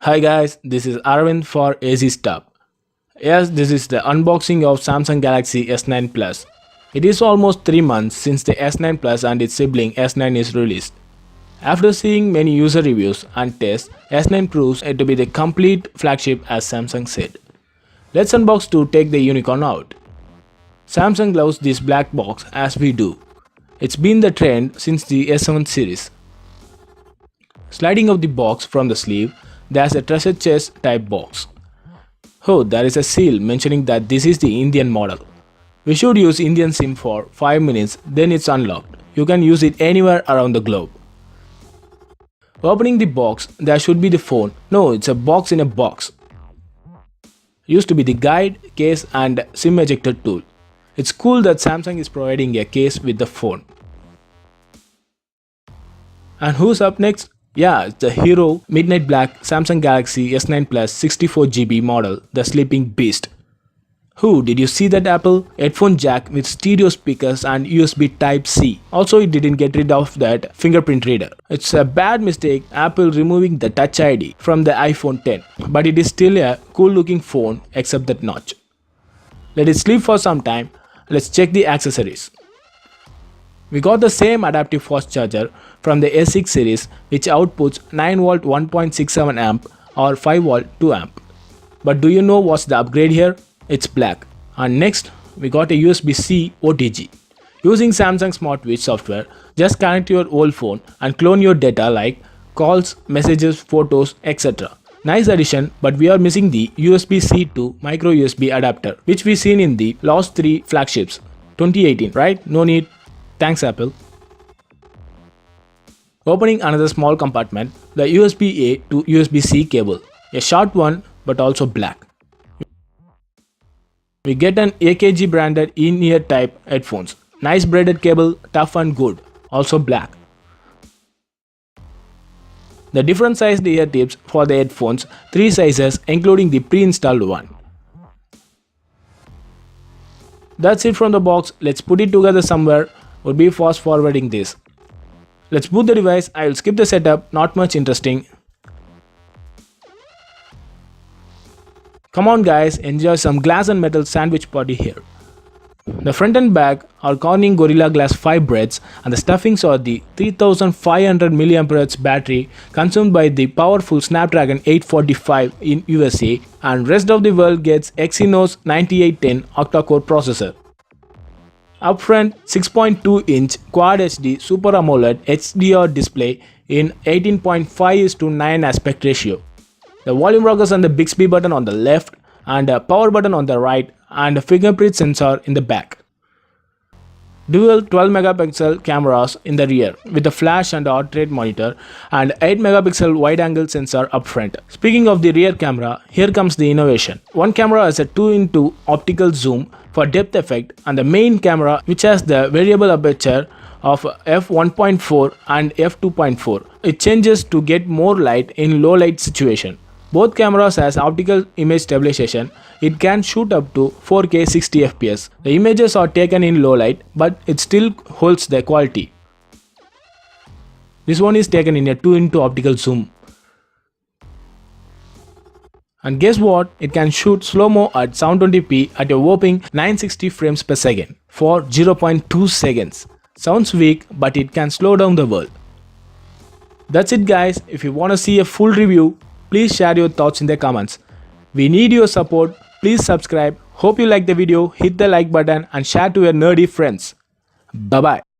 Hi guys, this is Arvind for AZ Stuff. Yes, this is the unboxing of Samsung Galaxy S9 Plus. It is almost 3 months since the S9 Plus and its sibling S9 is released. After seeing many user reviews and tests, S9 proves it to be the complete flagship as Samsung said. Let's unbox to take the unicorn out. Samsung loves this black box as we do. It's been the trend since the S7 series. Sliding of the box from the sleeve, there's a treasure chest type box. Oh, there is a seal mentioning that this is the Indian model. We should use Indian SIM for 5 minutes, then it's unlocked. You can use it anywhere around the globe. Opening the box, there should be the phone. No, it's a box in a box. Used to be the guide, case and SIM ejector tool. It's cool that Samsung is providing a case with the phone. And who's up next? Yeah, it's the Hero Midnight Black Samsung Galaxy S9 Plus 64GB model, the sleeping beast. Who did you see that Apple? Headphone jack with stereo speakers and USB Type-C. Also, it didn't get rid of that fingerprint reader. It's a bad mistake, Apple removing the Touch ID from the iPhone 10. But it is still a cool looking phone except that notch. Let it sleep for some time. Let's check the accessories. We got the same adaptive fast charger from the S6 series which outputs 9V 1.67 amp or 5V 2 amp. But do you know what's the upgrade here? It's black. And next we got a USB-C OTG. Using Samsung SmartSwitch software, just connect your old phone and clone your data like calls, messages, photos, etc. Nice addition, but we are missing the USB-C to micro USB adapter which we seen in the last 3 flagships. 2018, right? No need. Thanks Apple. Opening another small compartment, the USB-A to USB-C cable. A short one but also black. We get an AKG branded in-ear type headphones. Nice braided cable, tough and good. Also black. The different sized ear tips for the headphones, 3 sizes including the pre-installed one. That's it from the box. Let's put it together somewhere. Would be fast forwarding this. Let's boot the device. I will skip the setup, not much interesting. Come on guys, enjoy some glass and metal sandwich party here. The front and back are Corning Gorilla Glass 5 breads and the stuffings are the 3500 mAh battery consumed by the powerful Snapdragon 845 in USA and rest of the world gets Exynos 9810 octa-core processor. Up front, 6.2-inch Quad HD Super AMOLED HDR display in 18.5:9 aspect ratio. The volume rockers and the Bixby button on the left and a power button on the right and a fingerprint sensor in the back. Dual 12-megapixel cameras in the rear with a flash and heart rate monitor and 8-megapixel wide-angle sensor up front. Speaking of the rear camera, here comes the innovation. One camera has a 2x optical zoom for depth effect and the main camera which has the variable aperture of f1.4 and f2.4. It changes to get more light in low light situation. Both cameras has optical image stabilization. It can shoot up to 4K 60fps. The images are taken in low light but it still holds the quality. This one is taken in a 2x optical zoom. And guess what? It can shoot slow-mo at 720p at a whopping 960 frames per second for 0.2 seconds. Sounds weak, but it can slow down the world. That's it guys. If you want to see a full review, please share your thoughts in the comments. We need your support. Please subscribe. Hope you like the video. Hit the like button and share to your nerdy friends. Bye bye.